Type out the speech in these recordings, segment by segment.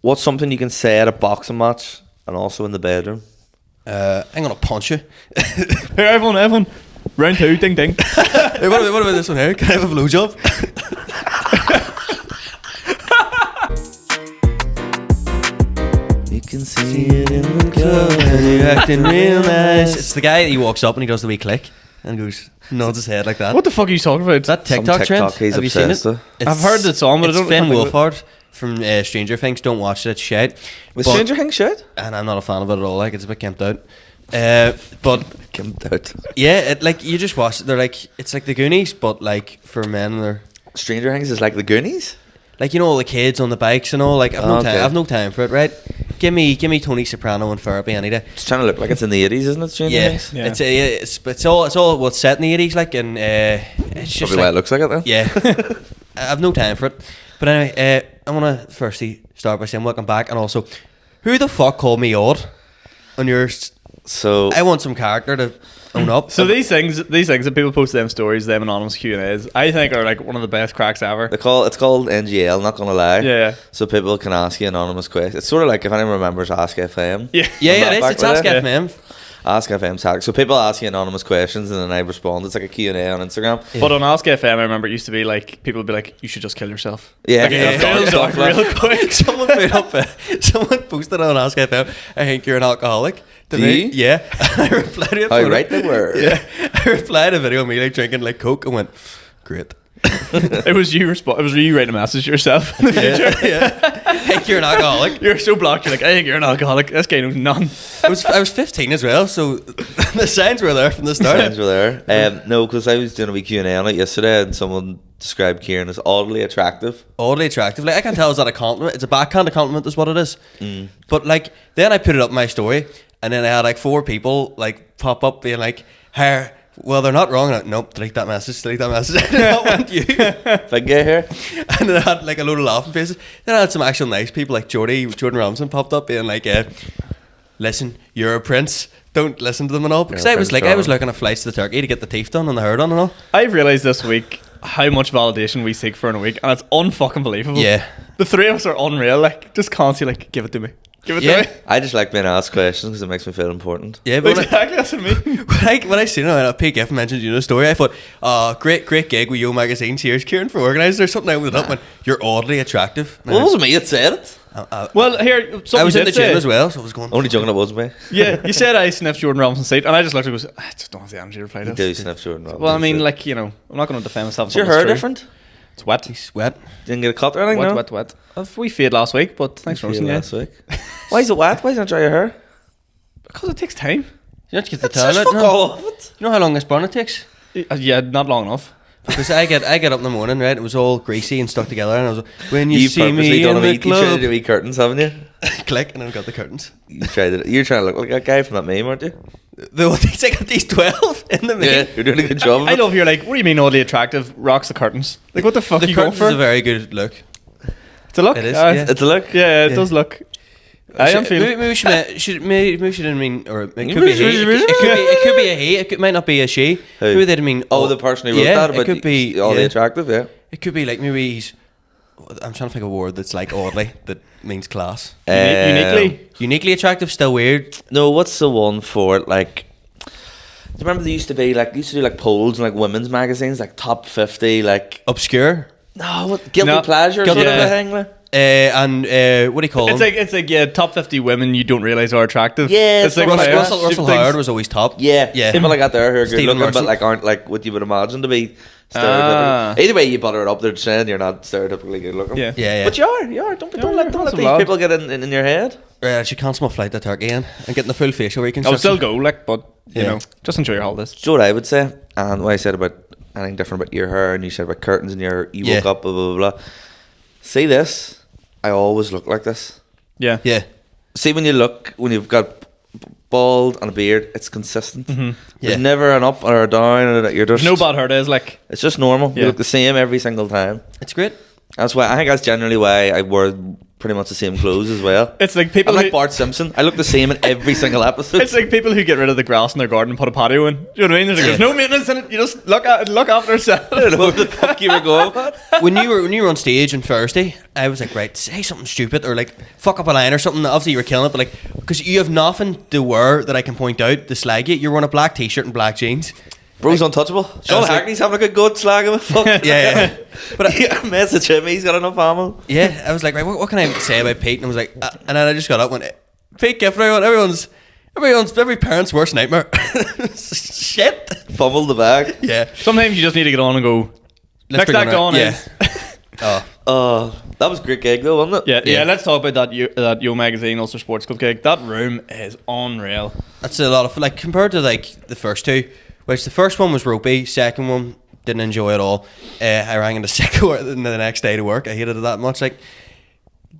What's something you can say at a boxing match and also in the bedroom? I'm gonna punch you. Here, everyone. Round 2, ding ding. Hey, what about this one here? Can I have a blowjob? You can see it in the club. You're acting real nice. It's the guy that he walks up and he does the wee click and goes, nods his head like that. What the fuck are you talking about? That TikTok trend? He's Have you seen it? obsessed with. I've heard the song, but I it's don't Finn think it- Wolfhard from Stranger Things. Don't watch it, it's shit. Was But- Stranger Things shit? And I'm not a fan of it at all. Like, it's a bit camped out. But Camped out. yeah, it, like, you just watch it. They're like, it's like the Goonies, but like for men. And they're Stranger Things is like the Goonies? like, you know, all the kids on the bikes and all. Like, I've no Okay. time. I've no time for it. Right? Give me Tony Soprano and therapy any day. It's trying to look like it's in the 80s, isn't it, Stranger Yeah, Things? Yeah. it's all what's set in the 80s, like, and it's just Probably why like, it looks like it then. yeah, I've no time for it. But anyway, I want to firstly start by saying welcome back, and also, who the fuck called me odd on yours? So, I want some character to own up. So these things that people post them stories, them anonymous Q&As, I think are like one of the best cracks ever. it's called NGL, not gonna lie. Yeah. So people can ask you anonymous questions. It's sort of like, if anyone remembers Ask FM. Yeah. yeah, it is. It's Ask Yeah. FM. Ask FM's hack. So people ask you anonymous questions and then I respond. It's like a Q&A on Instagram. But on Ask FM, I remember it used to be like, people would be like, you should just kill yourself. Yeah. Like, Yeah. it builds up real quick. Someone put up, someone posted on Ask FM, I think you're an alcoholic. To Do me. you? Yeah. And I replied to it. How right they were. Yeah. I replied to a video of me like drinking like Coke and went, great. It was you writing a message to yourself in the future. Yeah. I think you're an alcoholic. You're so blocked, you're like, I think you're an alcoholic. This guy knows none. I was 15 as well, so the signs were there from the start. Friends were there. No, because I was doing a wee Q&A on it yesterday and someone described Ciaran as oddly attractive. Oddly attractive. Like, I can't tell, is that a compliment? It's a backhanded compliment is what it is. But like, then I put it up in my story, and then I had like 4 people like pop up being like, hey, well, they're not wrong. And I, nope, delete that message. I did not want you. If I get here. And then I had like a load of laughing faces. Then I had some actual nice people like Jordan Ramsden popped up being like, listen, you're a prince. Don't listen to them and all. Because You're a I was Prince like, I was Charming. looking at flights to Turkey to get the teeth done and the hair done and all. I've realised this week how much validation we seek for in a week, and it's unfucking believable. Yeah. The 3 of us are unreal, like, just constantly like, give it to me. Give it Yeah. to me. I just like being asked questions because it makes me feel important. Yeah, but Exactly, that's what I mean. when I seen it on P. Giffen mentioned you in the story, I thought, great gig with Yo Magazine. Cheers, Ciaran, for organising. There's something I with it up when you're oddly attractive. And Well, it wasn't me that said it. Well, here, I was in the gym say, as well, so I was going. Only joking, it wasn't me. Yeah, you said I sniffed Jordan Robinson's seat, and I just looked at it and goes, I just don't have the energy to reply to You do this. sniff Jordan Robinson's Well, I mean, seat. like, you know, I'm not going to defend myself. Is your on this hair tree. different? It's wet. Sweat. Didn't get a cut or anything, no? Wet. We fade last week, but thanks for Feel listening. Yeah. last week. Why is it wet? Why is it not dry your hair? Because it takes time. You have to get the It's just toilet. fuck No? all of it. You know how long this burner takes? Yeah, not long enough. Because I get up in the morning, right? It was all greasy and stuck together, and I was like, when you You've see purposely me done in a wee, the you tried to club, do wee curtains, haven't you? click, and then I got the curtains. You're trying to look like that guy from that meme, aren't you? I got these 12 in the Yeah, main. you're doing a good job of I it. love you're like, what do you mean oddly attractive? Rocks the curtains. Like, what the fuck are The you going curtains for? is a very good look. It's a look. It is, Yeah, yeah. It's a look. yeah, it Yeah. does look. I am feeling. Maybe we shouldn't mean, or it could be a he. It could be a he. It might not be a she. Who? Maybe they didn't mean. Oh, the person who wrote that. It But could be oddly yeah. attractive, yeah. It could be like maybe he's. I'm trying to think of a word that's like oddly that means class. Uniquely. Uniquely attractive, still weird. No, what's the one for it? Like, do you remember they used to be like, they used to do like polls in like women's magazines, like top 50, like, Obscure. no, what, guilty No, pleasures guilty- sort of yeah. a thing, like. What do you call It's them? like yeah, top 50 women you don't realize are attractive. Yeah, it's like something like players. that. Russell Things- Howard was always top. Yeah, Yeah. people like that there who are good Stephen looking, Merchant. but like aren't like what you would imagine to be stereotypical. Ah. Either way you butter it up, they're saying you're not stereotypically good looking. Yeah. Yeah, yeah. But you are. Don't Yeah, let that's a these lad. people get in your head. She cancel my flight to Turkey and getting the full facial I reconstruction. would still go, like, but you Yeah. know, just enjoy your holidays. Do you know what I would say? And what I said about anything different about your hair, and you said about curtains, and you Yeah. woke up, blah blah blah. See this? I always look like this. Yeah. Yeah. See when you've got bald and a beard, it's consistent. Mm-hmm. Yeah. There's never an up or a down. Or you're just No bad hair days, like. It's just normal. Yeah. You look the same every single time. It's great. That's why I think that's generally why I wear pretty much the same clothes as well. It's like people I'm like who, Bart Simpson. I look the same in every single episode. it's like people who get rid of the grass in their garden and put a patio in. Do you know what I mean? There's no maintenance in it. You just look after yourself. I don't know what the fuck you were going with. when you were on stage on Thursday, I was like, right, say something stupid or like fuck up a line or something. Obviously you were killing it, but like, because you have nothing to wear that I can point out to slag you. You're wearing a black t-shirt and black jeans. Bro's untouchable. Sean like- Hackney's having a good go at slagging him. Fuck. Yeah. But I message him. He's got enough ammo. Yeah, I was like, right, what can I say about Pete? And I was like, and then I just got up and went, Pete Giffen, every parent's worst nightmare. Shit. Fumbled the bag. Yeah. Sometimes you just need to get on and go. Let's Next act on Yeah. is. Oh. That was a great gig though, wasn't it? Yeah. Let's talk about that Yo Magazine Ulster Sports Club gig. That room is unreal. That's a lot of like compared to like the first two, which the first one was ropey, second one didn't enjoy it all. I rang in the sick the next day to work. I hated it that much. Like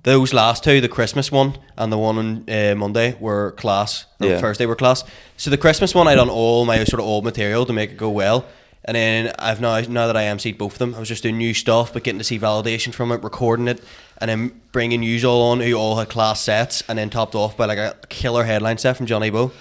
those last two, the Christmas one and the one on Monday were class. And Thursday were class. So the Christmas one, I done all my sort of old material to make it go well. And then I've now that I emceed both of them, I was just doing new stuff, but getting to see validation from it, recording it, and then bringing yous all on who all had class sets, and then topped off by like a killer headline set from Johnny Bow.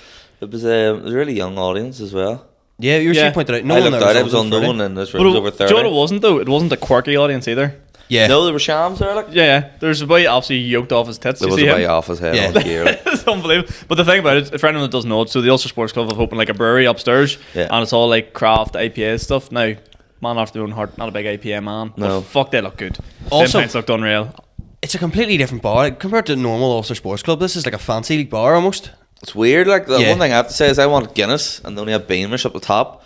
It was a really young audience as well. Yeah, you Yeah. pointed out. I looked out. It was unknown, and this room was over 30. Do you know what it wasn't though? It wasn't a quirky audience either. Yeah. No, there were shams there. Like Yeah. There's a boy absolutely yoked off his tits. there You was see a him? way off his head Yeah. on the gear. It's unbelievable. But the thing about it, for anyone that doesn't know it, so the Ulster Sports Club have opened like a brewery upstairs, Yeah. and it's all like craft IPA stuff. Now, man after their own heart, not a big IPA man. No. But fuck, they look good. Also- Them pints looked unreal. It's a completely different bar. Like, compared to normal Ulster Sports Club, this is like a fancy bar almost. It's weird. Like the Yeah. one thing I have to say is I wanted Guinness, and they only have Beamish up the top.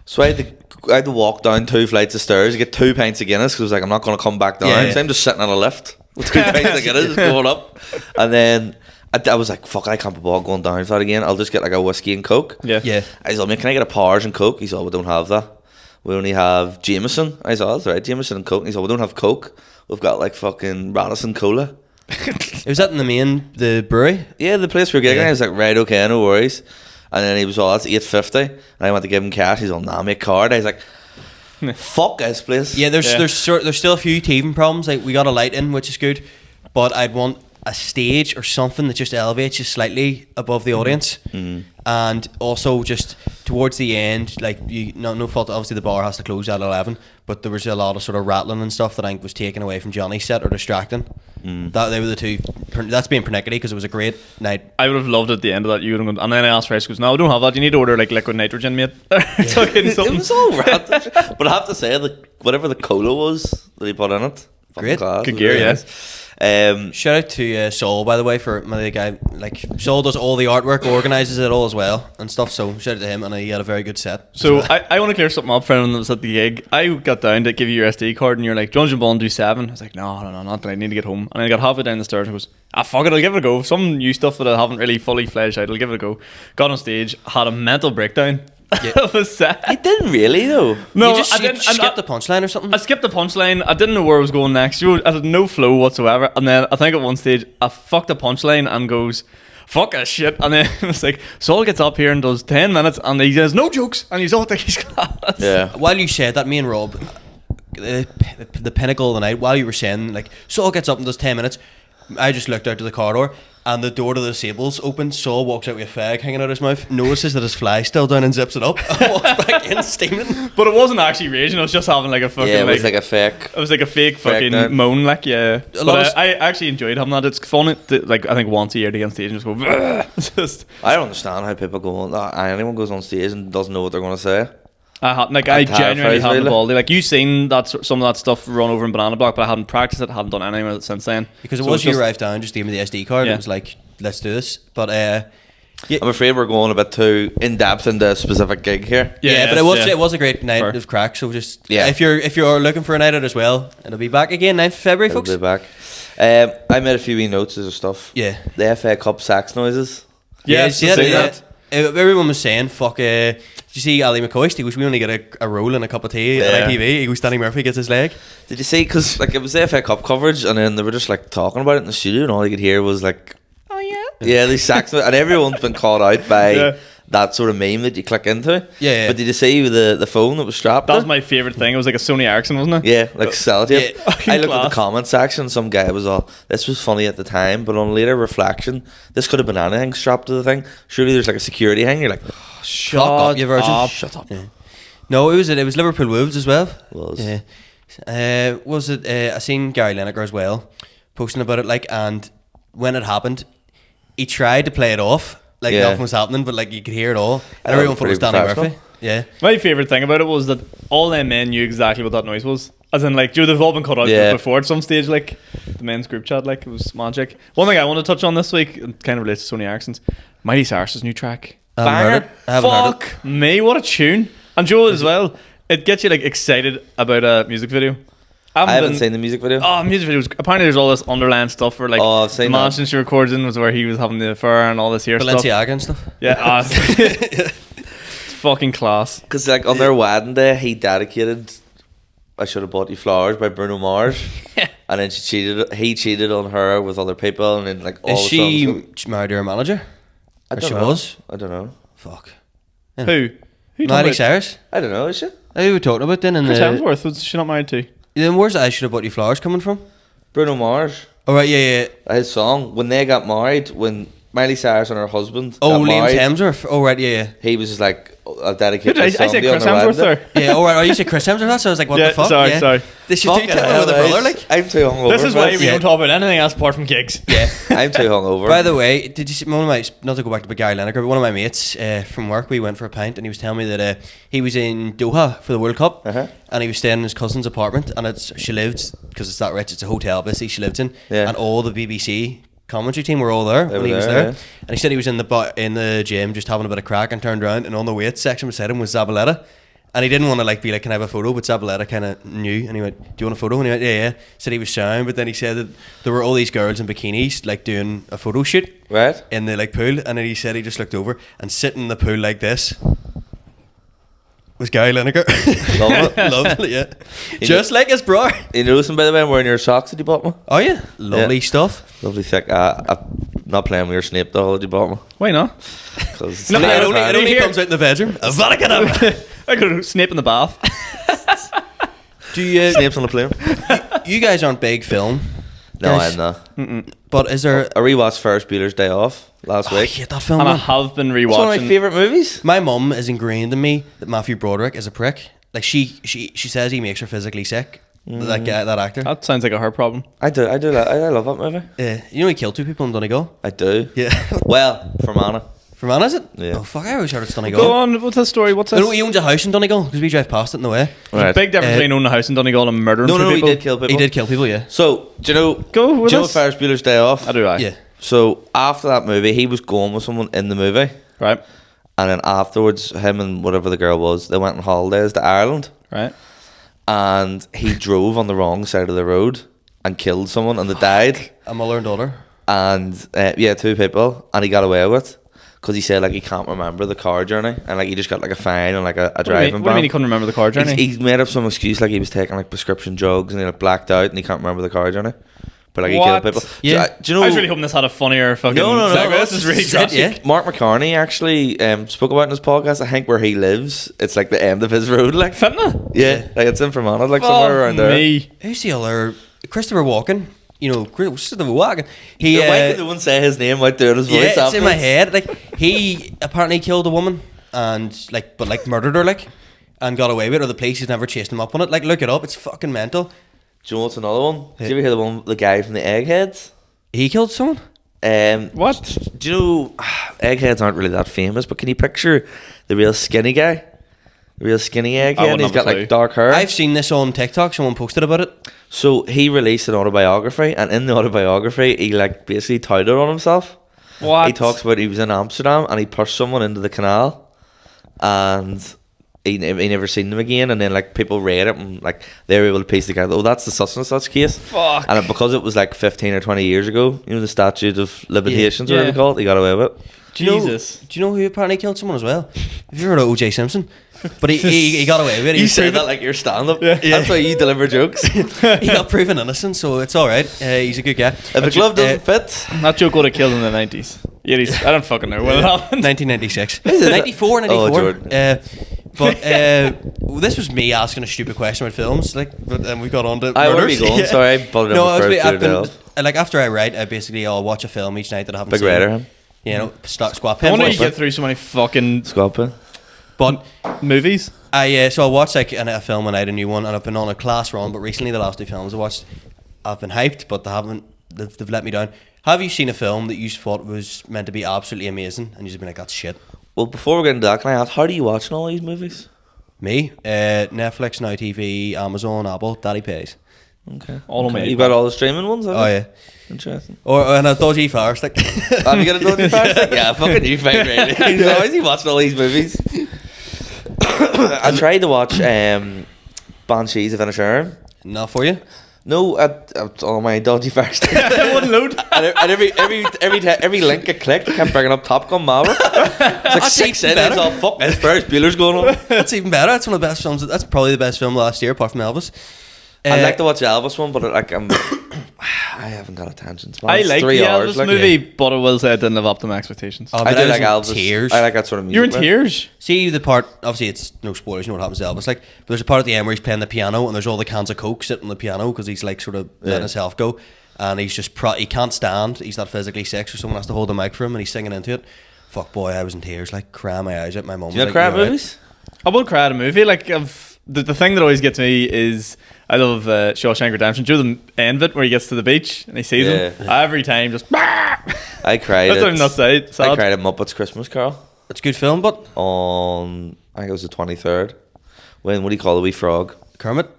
So I had to walk down 2 flights of stairs to get 2 pints of Guinness because I was like, I'm not going to come back down. Yeah. So I'm just sitting on a lift with 2 pints of Guinness going up. And then I was like, fuck it, I can't be bothered going down for that again. I'll just get like a whiskey and Coke. Yeah. Yeah. I was like, man, can I get a Powers and Coke? He said, oh, we don't have that. We only have Jameson. I said, oh, that's right, Jameson and Coke. And he said, we don't have Coke. We've got like fucking Radisson Cola. Was that in the brewery? Yeah, the place we were gigging. Yeah. I was like, right, okay, no worries. And then he was all, that's $8.50. And I went to give him cash. He's all, nah, make card. I was like, fuck this place. Yeah, there's Yeah. there's still a few teething problems. Like we got a light in, which is good, but I'd want a stage or something that just elevates you slightly above the audience, and also just towards the end, like no fault. Obviously, the bar has to close at 11, but there was a lot of sort of rattling and stuff that I think was taken away from Johnny's set or distracting. That they were the two. That's being pernickety because it was a great night. I would have loved at the end of that. You would have gone, and then I asked Rice, goes, no, I don't have that. You need to order like liquid nitrogen, mate. Fucking It something. was all right. But I have to say, whatever the cola was that he put in it, fucking Great. class. Good It gear, really yeah. is. Um, Shout out to Saul, by the way, for the guy. Like Saul does all the artwork, organises it all as well and stuff. So shout out to him, and he had a very good set. So I want to clear something up for anyone that was at the gig. I got down to give you your SD card and you're like, John Bond do 7. I was like, no, not that. I need to get home. And I got halfway down the stairs and goes, fuck it, I'll give it a go. Some new stuff that I haven't really fully fleshed out, I'll give it a go. Got on stage, had a mental breakdown. Of a set. I didn't really though. No, you just I didn't. skip the punchline or something. I skipped the punchline. I didn't know where I was going next. I had no flow whatsoever. And then I think at one stage I fucked the punchline and goes, fuck that shit. And then it was like, Saul gets up here and does 10 minutes and he says no jokes and he's all think he's class. Yeah. While you said that, me and Rob, the pinnacle of the night, while you were saying like Saul gets up and does 10 minutes, I just looked out to the corridor and the door to the stables opened. Saul walks out with a fag hanging out his mouth, notices that his fly's still down and zips it up and walks back in steaming. But it wasn't actually raging. I was just having like a fucking Yeah, it was like a fake. it was like a fake fucking note. moan, like, yeah. A lot But of I actually enjoyed having that. It's fun, like, I think once a year to get on stage and just go, just. I don't understand how people go on. Anyone goes on stage and doesn't know what they're going to say. I That genuinely terrifies haven't me, the baldy. Like, you seen that some of that stuff run over in Banana Block, but I hadn't practiced it, hadn't done anything with it since then. Because it So was it's you just- arrived down, just gave me the SD card. Yeah. It was like, let's do this. But I'm afraid we're going a bit too in depth into a specific gig here. yeah, but it was a great night Fair. of crack. So just Yeah. if you're looking for a night out as well, it'll be back again 9th of February, We'll folks. be back. I made a few wee notes of stuff. Yeah. The FA Cup sax noises. Yeah, Yes, see I've that? seen that. Everyone was saying, fuck, did you see Ali McCoist? He goes, we only get a roll and a cup of tea Yeah. at ITV. He goes, Danny Murphy gets his leg. Did you see? Because like it was the FA Cup coverage, and then they were just like talking about it in the studio, and all you could hear was like, Oh, yeah. yeah, these sax, and everyone's been called out by Yeah. that sort of meme that you click into. Yeah. But did you see the phone that was strapped? That was to? my favourite thing. It was like a Sony Ericsson, wasn't it? Yeah, like sellotape. Yeah. I looked at Class. the comment section. Some guy was all, "This was funny at the time, but on later reflection, this could have been anything strapped to the thing. Surely there's like a security thing." You're like, oh, Shut up, you virgin. Shut up. Yeah. No, it was Liverpool Wolves as well. Was. Yeah. Was it? I seen Gary Lineker as well posting about it. Like, and when it happened, he tried to play it off like Yeah. nothing was happening, but like you could hear it all, and Yeah, everyone thought it was pretty Danny professional. Murphy. Yeah. My favourite thing about it was that all them men knew exactly what that noise was. As in, like, they've all been cut out Yeah. before at some stage, like, the men's group chat, like, it was magic. One thing I want to touch on this week, it kind of relates to Sony Ericsson's, Miley Cyrus's new track. I haven't heard it. I haven't heard it. Fuck me, what a tune. And Joe as well, it gets you, like, excited about a music video. I haven't seen the music video. Oh, music videos. Apparently, there's all this underland stuff where, like, Oh, I've the seen that. mansion she records in was where he was having the affair and all this here stuff. Balenciaga and stuff. Yeah, it's fucking class. Because like on their wedding day, he dedicated "I Should Have Bought You Flowers" by Bruno Mars. Yeah. And then he cheated on her with other people, and then like all Is the she songs. married to her manager? I or don't she know. was? I don't know. Fuck. Who? Who you talking Miley about? Cyrus. I don't know. Is she? Who are we talking about then? In Chris the Hemsworth, was she not married to? then where's I Should Have Bought You Flowers coming from? Bruno Mars. Oh right, yeah. His song when they got married, when Miley Cyrus and her husband Oh, got Liam married, Hemsworth. Oh right, yeah. he was just like, "I'll dedicate Who did I this song say to you on Chris their wedding Hemsworth day." there? Yeah, all right. Oh, you said Chris Hemsworth. So I was like, what Yeah, the fuck? sorry, yeah. sorry. They should do Fucking that hell, with a guys. brother, like. I'm too hungover. This is for why this. we don't talk about anything else apart from gigs. Yeah. I'm too hungover. By the way, did you see one of my, not to go back to Gary Lineker, but one of my mates from work, we went for a pint and he was telling me that he was in Doha for the World Cup and he was staying in his cousin's apartment and she lived, because it's that rich, it's a hotel basically she lived in, Yeah. and all the BBC commentary team were all there They when were he was there, there. yeah. And he said he was in the gym just having a bit of crack and turned around and on the weights section beside him was Zabaleta. And he didn't want to like be like, "Can I have a photo?" But Zabaleta kind of knew, and he went, "Do you want a photo?" And he went, "Yeah." Said he was sound, but then he said that there were all these girls in bikinis like doing a photo shoot Right. in the like pool, and then he said he just looked over and sitting in the pool like this was Gary Lineker. Love it. Loved it, yeah. Just like his bro. You noticing, by the way, I'm wearing your socks that you bought me? Oh yeah, lovely stuff. Lovely thick. I'm not playing with your Snape doll that you bought me. Why not? 'Cause No, it's I not don't fun. It only Here. comes out in the bedroom. I could Snape in the bath. Do you? Snape's on the plane. You guys aren't big film. No, guys, I'm not. But is there? I rewatched Ferris Bueller's Day Off last I week. hate that film. And I man. have been It's one of my rewatching. favourite movies. My mum is ingrained in me that Matthew Broderick is a prick. Like she says he makes her physically sick. That guy, that actor. That sounds like a her problem. I love that movie. Yeah, you know he killed 2 people in Donegal. I do. Yeah. Well, from Anna. From Anna, is it? Yeah. Oh fuck! I always heard it's Donegal. Go on, what's that story? What's No, this? he owns a house in Donegal because we drive past it in the way. Right. Big difference between owning a house in Donegal and murdering No, two he people. did kill people. He did kill people, yeah. So, do you know? Go with do you know us. Ferris Bueller's Day Off? I do, I. Yeah. So after that movie, he was going with someone in the movie, Right, and then afterwards, him and whatever the girl was, they went on holidays to Ireland, right. and he drove on the wrong side of the road and killed someone, and they died. A mother and daughter. And yeah, 2 people, and he got away with it because he said like he can't remember the car journey, and like he just got like a fine and like a What do you mean- driving what do you mean he ban. couldn't remember the car journey? He made up some excuse like he was taking like prescription drugs and he like blacked out and he can't remember the car journey, but like he What? killed people. Yeah. Do you know? I was really hoping this had a funnier fucking No, segue. no, This is really this is it, drastic. yeah. Mark McCartney actually spoke about in his podcast. I think where he lives, it's like the end of his road. Like, Fentanyl? yeah, like it's in Fermanagh, like somewhere around there. Me. Who's the other? Christopher Walken. You know, Christopher Walken. He. Why could no one say his name without doing his voice? Yeah, it's in my afterwards? head. Like he apparently killed a woman and like, but like murdered her, like, and got away with it. Or the police has never chased him up on it. Like, look it up. It's fucking mental. Do you know what's another one? Did you ever hear the one with the guy from the Eggheads? He killed someone. What? Do you know Eggheads aren't really that famous, but can you picture the real skinny guy? The real skinny egghead, and wouldn't he's have got a clue. like dark hair. I've seen this on TikTok. Someone posted about it. So he released an autobiography, and in the autobiography, he like basically touted on himself. What? He talks about he was in Amsterdam and he pushed someone into the canal, and he never seen them again. And then like people read it and like they were able to piece together, oh, that's the such and such case. Fuck. And because it was like 15 or 20 years ago, you know, the statute of limitations, Yeah. whatever they call it, he got away with it. Do you Jesus. Know, do you know who apparently killed someone as well? Have you heard of O.J. Simpson? But he got away with it. He You was say proven- that like you're stand-up. Yeah. That's why you deliver jokes. If he got proven innocent, so it's all right. He's a good guy. a glove doesn't fit, That joke would have killed in the 90s. 80s. I don't fucking know when it happened. 1996. Is it? 94, 94. Oh, Jordan. Well, this was me asking a stupid question about films, but then we got on to I where are murders. we going? Sorry, I butted No, up the I've first been, like after I write, I'll watch a film each night that I haven't Big seen. Raider. You know, squat I pen. wonder you get through so many fucking Squapping. But movies. so I watched like a film a night, a new one, and I've been on a class run. But recently, the last 2 films I watched, I've been hyped, but they've let me down. Have you seen a film that you thought was meant to be absolutely amazing, and you've just been like, that's shit? Well, before we get into that, can I ask, how are you watching all these movies? Me, Netflix, Now TV, Amazon, Apple, Daddy pays. Okay. All on me. You've got all the streaming ones, have you? Oh yeah. Interesting. Or and a dodgy fire stick. Have you got a dodgy fire stick? Yeah, fucking you, fake really. Why is he watching all these movies? I tried to watch Banshees of Inisherin. Not for you. No, on my dodgy fire stick. It wouldn't load. And every link I clicked, I kept bringing up Top Gun Maverick. It's like That's 6 even seconds. better. Oh fuck, this Ferris Bueller's going on. That's even better. That's one of the best films. That's probably the best film last year, apart from Elvis. I'd like to watch the Elvis one, but I haven't got attention span. I It's like 3 the hours, Elvis like, movie, yeah. but I will say I didn't live up to my expectations. Oh, I but do I was like in Elvis. tears. I like that sort of music. You're in man. tears. See the part. Obviously, it's no spoilers. You know what happens to Elvis. Like, but there's a part at the end where he's playing the piano, and there's all the cans of Coke sitting on the piano because he's like sort of letting himself go, and he's just he can't stand. He's not physically sick, so someone has to hold the mic for him, and he's singing into it. Fuck boy, I was in tears, like crying my eyes out. My mum. Do you was not like, cry at "You alright?" movies? I will cry at a movie. Like the thing that always gets me is I love Shawshank Redemption. Do the end bit where he gets to the beach and he sees him every time. Just I cried. that's what I'm not saying. I cried at Muppets Christmas Carol It's a good film, but on I think it was the 23rd. When what do you call the wee frog? Kermit.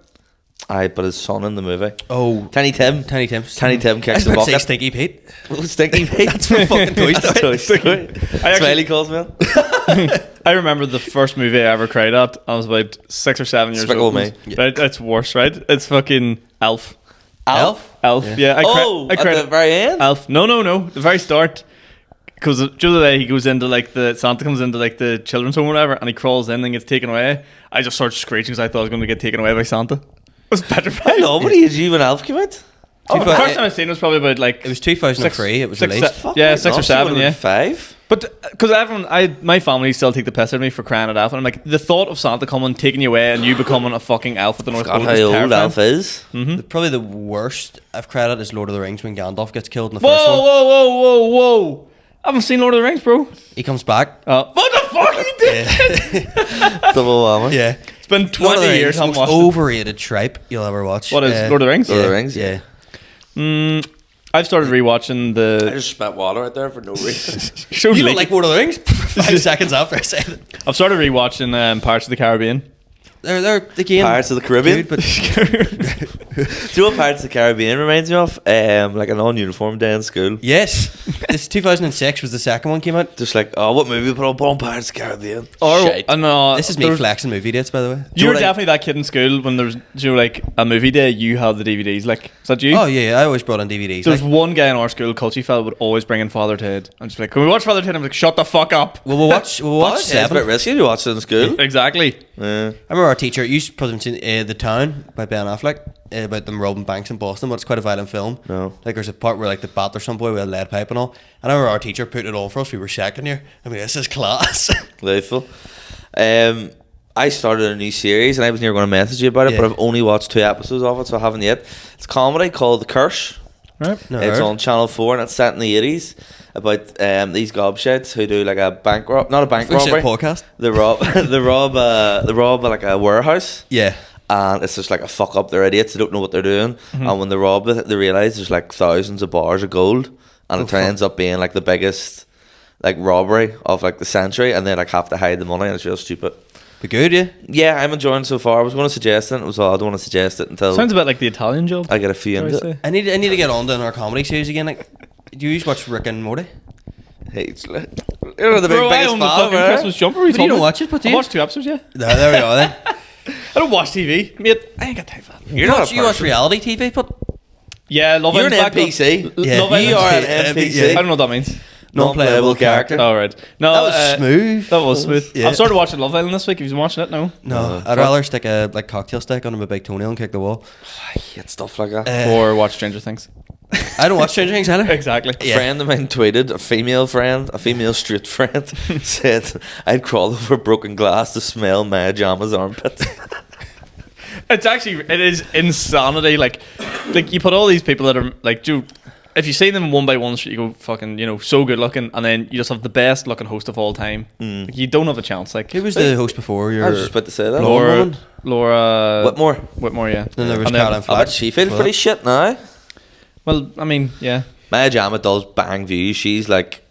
But his son in the movie. Oh, Tiny Tim. Tiny Tim. Tiny Tim I kicks was the about to say bucket. Stinky Pete. Little Stinky Pete. That's from fucking Toy Story. Toy Story. Smiley calls me. I remember the first movie I ever cried at. I was about 6 or 7 years Despicable old. Me. Right, it's worse, right? It's fucking Elf. Elf? Elf. Yeah. I Oh, cried at the very end? Elf. No. The very start. Because the other day he goes into like Santa comes into like the children's home or whatever, and he crawls in and gets taken away. I just started screeching because I thought I was going to get taken away by Santa. I was petrified. Hello, what age you when Elf came out? Oh, the first time I seen it was probably about like It was 2003. It was six- released. Fuck, yeah, 6 or 7. Yeah. 5. But because my family still take the piss out of me for crying at Elf, and I'm like, the thought of Santa coming, taking you away, and you becoming a fucking elf at the North God, Pole how is old terrifying. Elf is. Probably the worst I've cried at is Lord of the Rings when Gandalf gets killed in the Whoa, first one. whoa! I haven't seen Lord of the Rings, bro. He comes back. What the fuck are you doing? Double whammy. Yeah. It's been Lord of 20 the Rings, years. I haven't most watched it. overrated tripe you'll ever watch. What is Lord of the Rings? Lord of the Rings, Yeah. I've started rewatching I the. just spat water out there for no reason. Show You me- don't like Lord of the Rings? 5 seconds after I said it. I've started rewatching Pirates of the Caribbean. They're again. Pirates of the Caribbean. Good, but Do you know what Pirates of the Caribbean reminds me of? Like a non-uniform day in school. yes, this 2006 was the second one came out. Just like, oh, what movie put on Pirates of the Caribbean? Or Shite. This is me flexing movie dates, by the way. You were what I- definitely that kid in school when there's like a movie day. You had the DVDs. Like, is that you? Oh yeah, I always brought on DVDs. There's Like, one guy in our school, Culty fella, would always bring in Father Ted. I'm just like, can we watch Father Ted? I'm like, shut the fuck up. we'll watch It's a bit Seven. risky to watch it in school. Exactly. Yeah. I remember our teacher used to put them in The Town by Ben Affleck about them robbing banks in Boston, but it's quite a violent film. No. Like there's a part where like the batter some boy with a lead pipe and all. And I remember our teacher put it on for us. We were second year. I mean, this is class. Lethal. I started a new series and I was never going to message you about it, Yeah. but I've only watched 2 episodes of it, so I haven't yet. It's a comedy called The Curse. Right. No, It's heard. on Channel 4 and it's set in the 80s about these gobshites who do like a bank rob, not a bank We should robbery. podcast. They rob like a warehouse. Yeah. And it's just like a fuck up. They're idiots. They don't know what they're doing. And when they rob it, they realise there's like thousands of bars of gold, and it ends up being like the biggest like robbery of like the century. And they like have to hide the money, and it's real stupid. But good, yeah. Yeah, I'm enjoying it so far. I was going to suggest it. It was all I don't want to suggest it until Sounds a bit like the Italian Job. I get a few shall I into say. it. I need to get on to our comedy series again. Like, do you watch Rick and Morty? Hey, it's like, you're the big, Bro, I biggest own the fan, fucking right? Christmas jumper. But you told don't me. watch it, but do I you? watched 2 episodes, yeah. There we go then. I don't watch TV, mate. I ain't got time for that. You're not a You watch person. reality TV, but Yeah, Love You're an Island's back NPC. on- Yeah, Love You Island's- are an Yeah, NPC. yeah. I don't know what that means. Non-playable character. All right. No, That was smooth. That was smooth. Yeah. I've started watching Love Island this week. Have you been watching it? No. No, I'd rather stick a cocktail stick under my big toenail and kick the wall. I hate stuff like that. Or watch Stranger Things. I don't watch Stranger Things either. Exactly. A friend of mine tweeted, a female straight friend, said, I'd crawl over broken glass to smell Maya Jama's armpits. It is insanity. Like you put all these people that are like, if you see them one by one, you go fucking, so good looking, and then you just have the best looking host of all time. Like, you don't have a chance. Like, Who was the host before? I was just about to say that. Laura Whitmore, yeah. Then there was And Caroline I Flack. bet she feels pretty shit now. Well, I mean, yeah. Maya Jama does bang views. She's like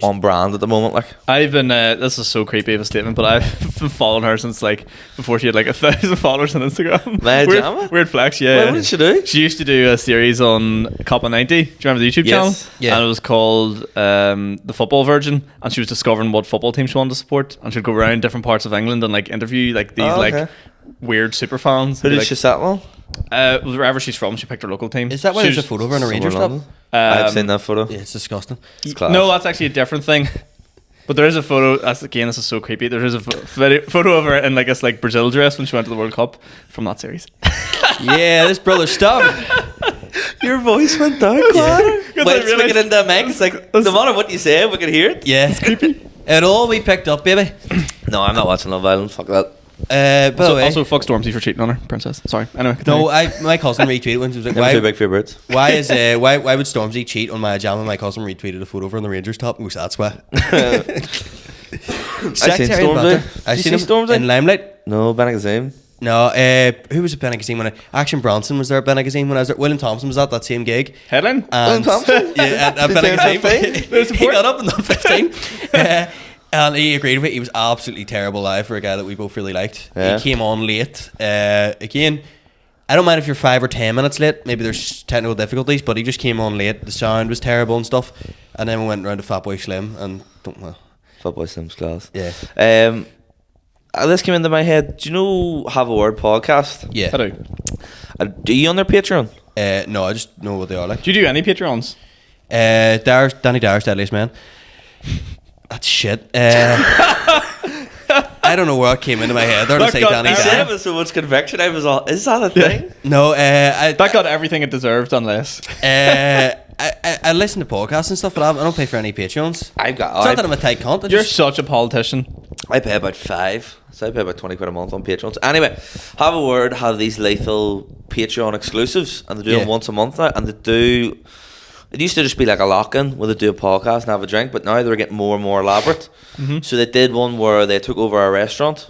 on brand at the moment. Like, I've been this is so creepy of a statement, but I've been following her since like before she had like 1,000 followers on Instagram. Maya Jama? Weird flex, yeah. what did she do? She used to do a series on Coppa 90. Do you remember the YouTube channel? Yeah. And it was called The Football Virgin, and she was discovering what football team she wanted to support, and she'd go around different parts of England and like interview like these okay. weird super fans. Who did like, she settle on? wherever she's from, she picked her local team. Is that why She there's a was- photo of her in a Somewhere Rangers in top? London. I've seen that photo. Yeah, it's disgusting. It's class. No, that's actually a different thing. But there is a photo. This is so creepy. There is a photo of her in like this like Brazil dress when she went to the World Cup from that series. Yeah, this brother stuff. Your voice went down, Clara. Because Well, I realised- speaking into a mic, it's like, no matter what you say, we can hear it. Yeah, it's creepy. It all we picked up, baby. No, I'm not watching Love Island. Fuck that. By the way, Also, fuck Stormzy for cheating on her, princess. Sorry. Anyway. no, continue. my cousin retweeted when she was like, Never too "Why? big for your birds. Why is why would Stormzy cheat on Maya Jama?" My cousin retweeted a photo of her on the Rangers top. And goes, "That's why." I've seen Stormzy. I Did seen you him see Stormzy? in Limelight. No, Benagazim. No, who was at Benagazine when Action Bronson was there at Benagazine when I was there. William Thompson was at that same gig. Headline? And, Thompson? yeah, at Did he say Benagazine. 15? He got up and done 15. And he agreed with it. He was absolutely terrible live for a guy that we both really liked. Yeah. He came on late. Again, I don't mind if you're 5 or 10 minutes late. Maybe there's technical difficulties, but he just came on late. The sound was terrible and stuff. And then we went round to Fatboy Slim and Football Sims class. yeah. This came into my head. Do you know Have a Word podcast? Yeah. I do. Do you on their Patreon? No, I just know what they are like. Do you do any Patreons? Danny Dyer's Deadliest Man. That's shit. I don't know what came into my head there to That say got Danny You every- said Dyer. it with so much conviction. I was all, is that a thing? No, That got everything it deserved, unless. I listen to podcasts and stuff, but I don't pay for any Patreons. I've got. It's not that I'm a tight cunt. I You're just- such a politician. I pay about 5, so I pay about 20 quid a month on Patreons. Anyway, Have a Word have these lethal Patreon exclusives, and they do them once a month now. And they do. It used to just be like a lock-in where they do a podcast and have a drink, but now they're getting more and more elaborate. So they did one where they took over a restaurant,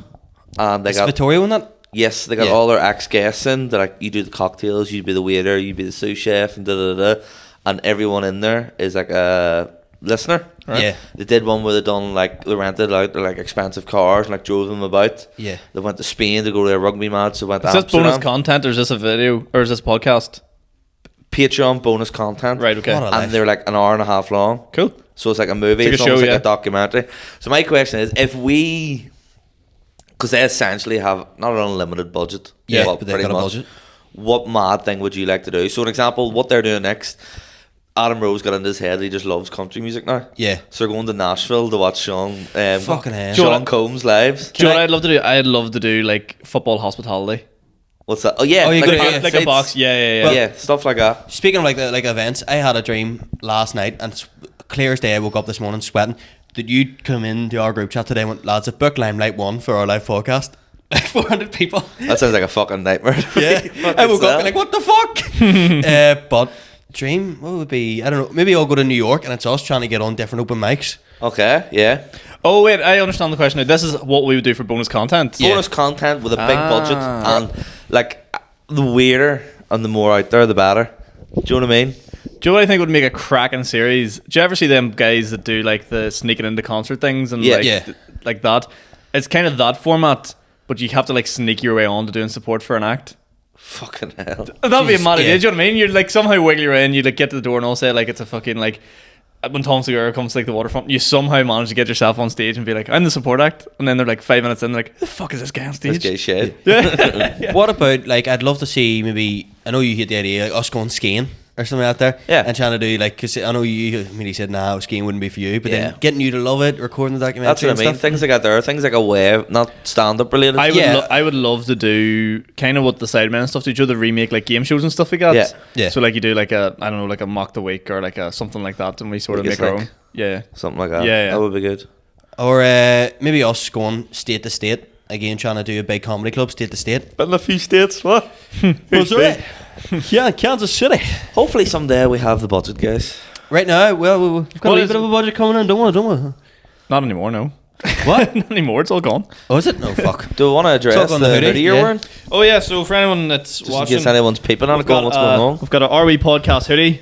and they Is got Vittorio in that? yes, they got Yeah. all their ex-guests in. They're like, you do the cocktails, you be the waiter, you be the sous chef, and da da da. And everyone in there is like a listener. Right. Yeah. They did one where they done like they rented out their like expensive cars and like drove them about. Yeah. They went to Spain to go to a rugby match. They went to Is this bonus Amsterdam. content, or is this a video, or is this podcast? Patreon bonus content. Right, okay. What a life. And they're like an hour and a half long. Cool. So it's like a movie. It's like a It's almost show, like yeah. a documentary. So my question is, if we, because they essentially have not an unlimited budget. Yeah, well, but they've pretty got a much, budget. what mad thing would you like to do? So an example, what they're doing next, Adam Rose got into his head, he just loves country music now. Yeah. So they're going to Nashville to watch Fucking hell. Sean Combs lives. Do you know what I'd love to do? I'd love to do like football hospitality. What's that? Oh yeah, Oh, you like, go to- park Like a sites. box. Yeah. Yeah, stuff like that. Speaking of like events, I had a dream last night, and it's clear as day. I woke up this morning sweating. That you'd come into our group chat today and went, lads, I've booked Limelight 1 for our live podcast. 400 people. That sounds like a fucking nightmare. Yeah. Fucking I woke up sad. and like, what the fuck? But dream, what would it be? I don't know. Maybe I'll go to New York and it's us trying to get on different open mics. Okay, yeah. Oh wait, I understand the question now. This is what we would do for bonus content. Yeah. Bonus content with a big Ah. budget, and like the weirder and the more out there, the better. Do you know what I mean? Do you know what I think would make a cracking series? Do you ever see them guys that do like the sneaking into concert things and Yeah. like Yeah. like that? It's kind of that format, but you have to like sneak your way on to doing support for an act. Fucking hell. That'd be a mad yeah. idea. Do you know what I mean? You'd like somehow wiggle your way in. You like get to the door and all say like it's a fucking like when Tom Segura comes to like the waterfront, you somehow manage to get yourself on stage and be like, I'm the support act, and then they're like 5 minutes in, like, who the fuck is this guy on This stage? guy's shit. What about, like, I'd love to see maybe, I know you hate the idea, like us going skiing. or something out there. Yeah. And trying to do like, because I know he said, nah, skiing wouldn't be for you, but Yeah. then getting you to love it, recording the documentary. That's what I and mean. stuff. Things like that there, things like a wave, not stand up related. I would love to do kind of what the Sidemen and stuff do. The remake like game shows and stuff like that. Yeah. Yeah. So like you do like a, I don't know, like a mock the week or like a something like that, and we sort of Like make it's our like- own. Yeah. Something like that. Yeah, yeah. That would be good. Or maybe us going state to state. Again, trying to do a big comedy club, state to state. But in a few states, what? What's right? Yeah, Kansas City. Hopefully someday we have the budget, guys. Right now, well, we've got What a is bit of a budget coming in, don't we? Not anymore, no. What? Not anymore, it's all gone. Oh, is it? No, fuck. Do we want to address Talk on the the hoodie, hoodie you're yeah. wearing? Oh yeah, so for anyone that's Just in watching, case anyone's peeping on it, going, what's going on? we've got a RW podcast hoodie,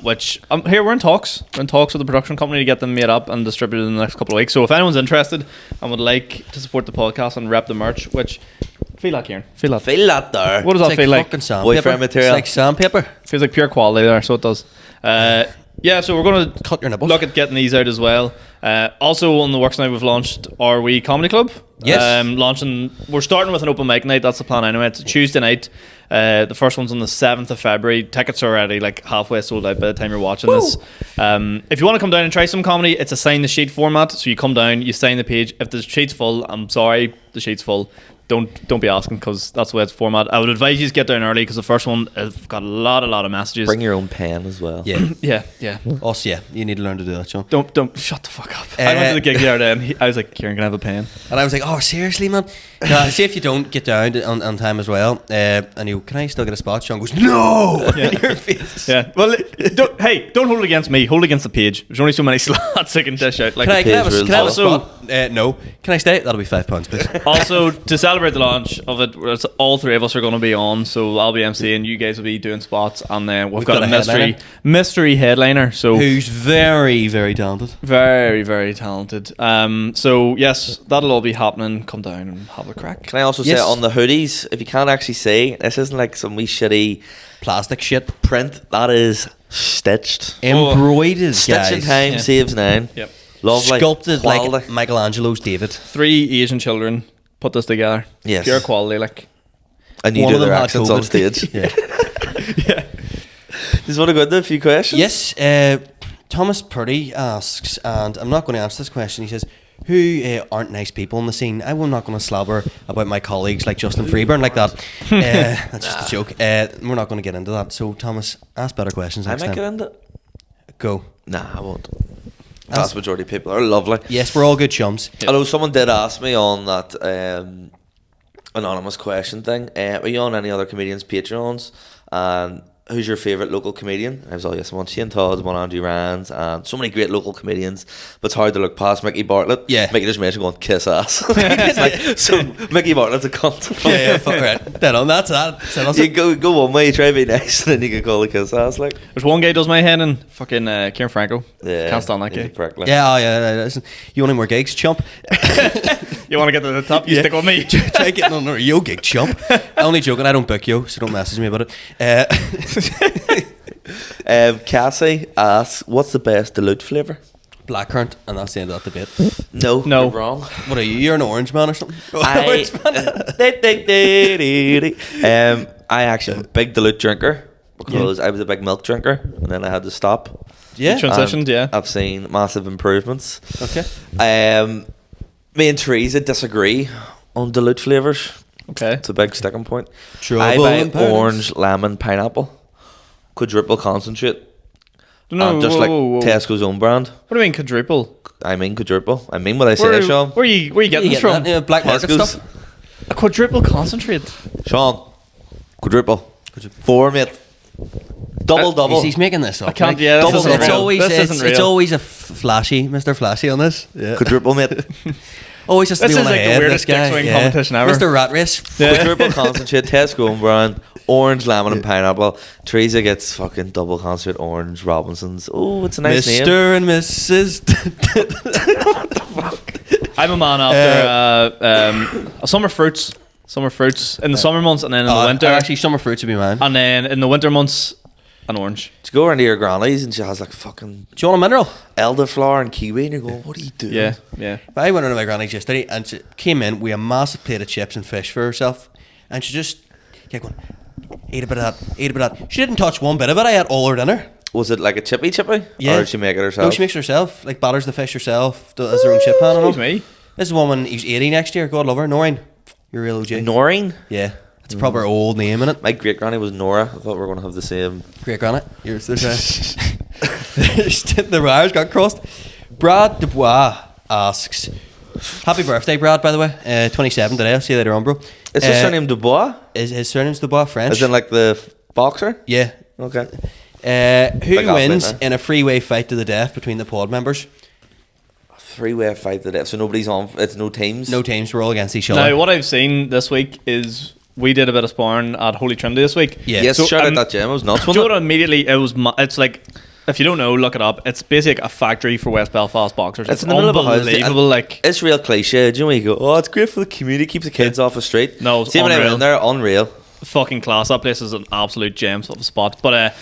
which here we're in talks. We're in talks with the production company to get them made up and distributed in the next couple of weeks. So if anyone's interested and would like to support the podcast and rep the merch, which feel that, Kieran, feel that. Feel that there. What does that It's feel like? fucking sandpaper. Boyfriend material. It's like sandpaper. Feels like pure quality there, so it does. Yeah, so we're going to Cut your nipples. look at getting these out as well. Also on the works now, we've launched Are We Comedy Club. Yes. We're starting with an open mic night. That's the plan anyway. It's a Tuesday night. The first one's on the 7th of February. Tickets are already like halfway sold out by the time you're watching this. If you want to come down and try some comedy, it's a sign the sheet format. So you come down, you sign the page. If the sheet's full, I'm sorry, the sheet's full. Don't be asking, because that's the way it's format. I would advise you to get down early, because the first one has got a lot of messages. Bring your own pen as well. Yeah. Yeah. Also, yeah, you need to learn to do that, Sean. Don't shut the fuck up. I went to the gig the other day and I was like, Kieran, can I have a pen? And I was like, oh, seriously, man? No, see if you don't get down on time as well. And you, can I still get a spot? Sean goes, no! In your face. Yeah. Well, don't hold it against me. Hold it against the page. There's only so many slots I can dish out. Like, Can I have a page rules spot? No. Can I stay? That'll be £5, please. also, to celebrate the launch of it, all three of us are going to be on. So I'll be emceeing, you guys will be doing spots, and then we've got a mystery headliner. So Who's very, very talented. very, very talented. So yes, that'll all be happening. Come down and have a crack. Can I also Yes. say on the hoodies, if you can't actually see, this isn't like some wee shitty Plastic shit. print. That is stitched. Embroidered, Stitching guys. time Yeah. saves 9. Yep. Lovely. Sculpted Quality. like Michelangelo's David. 3 Asian children put this together. Yes. Pure quality, like. And you One do of them their had accents COVID. on stage. Yeah. Just want to go into a few questions. Yes, Thomas Purdy asks, and I'm not going to answer this question. He says, who aren't nice people in the scene? I'm not going to slobber about my colleagues like Justin Freeburn like that. That's just a joke. We're not going to get into that. So, Thomas, ask better questions I next might time. get into it. Go. Nah, I won't. Vast majority of people are lovely. Yes, we're all good chums. Although someone did ask me on that anonymous question thing, are you on any other comedians' Patreons? And who's your favourite local comedian? I was all, yes, I'm on Shane Todd's, I'm on Andrew Rand's, and so many great local comedians, but it's hard to look past Mickey Bartlett. Yeah. Mickey just mentioned going, kiss ass. It's like, so Mickey Bartlett's a cunt. Yeah, fuck right. Dead on. That's that. You go one way, you try to be nice, and then you get called a kiss ass. Like, There's one guy does my head in, fucking Ciaran Franco. yeah, Can't stand that he's a guy. prick, like. Yeah, oh, yeah. Listen, you want any more gigs, chump? You want to get to the top? You Yeah. stick with me. Try getting on a yo gig, chump. Only joking. I don't book yo, so don't message me about it. Cassie asks, what's the best dilute flavour? Blackcurrant, and that's the end of that debate. No, No. you're wrong. What are you? You're an orange man or something? I actually am a big dilute drinker because I was a big milk drinker and then I had to stop. Yeah. Transitioned, yeah. I've seen massive improvements. Okay. Me and Teresa disagree on dilute flavours. Okay. It's a big sticking point. Trouble I in buy paradise. orange, lemon, pineapple, quadruple concentrate, No, and just whoa, like whoa, whoa. Tesco's own brand. What do you mean quadruple? I mean quadruple. I mean what I say, Sean. Where you getting this from? Black market Tesco's. stuff. A quadruple concentrate. Sean, quadruple. 4, mate. Double. He's making this up. I can't. like, Yeah, this Double isn't it's real. always This it's, isn't it's real. always a flashy, Mr. Flashy on this. Yeah. Quadruple, mate. Always just This be on is my like the head, weirdest this guy. dick swing competition ever. Mr. Rat Race. Quadruple concentrate, Tesco own brand, orange, lemon, and pineapple. Teresa gets fucking double concentrate, orange, Robinsons. Oh, it's a nice name. Mr. and Mrs. I'm a man after summer fruits. Summer fruits in the summer months, and then in the winter. Actually, summer fruits would be mine. And then in the winter months, an orange. To go around to your granny's and she has like fucking Do you want a mineral? elderflower and kiwi, and you're going, what are you doing? Yeah, yeah. I went into my granny's yesterday and she came in with a massive plate of chips and fish for herself, and she just kept going, Eat a bit of that. Eat a bit of that. She didn't touch one bit of it. I ate all her dinner. Was it like a chippy? Yeah. Or did she make it herself? No, she makes it herself. Like batters the fish herself. Does her own chip pan and all. Excuse me. This is a woman who's 80 next year. God love her. Noreen. You're a real OG. Noreen? Yeah. It's a proper old name in it. My great granny was Nora. I thought we were going to have the same. Great granite. There's the wires got crossed. Brad Dubois asks, happy birthday, Brad, by the way. 27 today. I'll see you later on, bro. Is his surname Dubois? His surname's Dubois, French. As in like the boxer? Yeah. Okay. Who Big wins athlete, in a freeway fight to the death between the pod members? Three-way fight to death. So nobody's on. It's no teams. No teams. We're all against each other. Now, what I've seen this week is we did a bit of sparring at Holy Trinity this week. Yeah. Yes, So, shout out that gym. It was nuts, Do you know wasn't what it? immediately it was? It's like, if you don't know, look it up. It's basically a factory for West Belfast boxers. It's in the middle of a house. unbelievable. Like, It's real cliche. Do you know when you go, oh, it's great for the community, keeps the kids off the street? No, it's See when I went unreal. in there, unreal. fucking class. That place is an absolute gem of a spot. But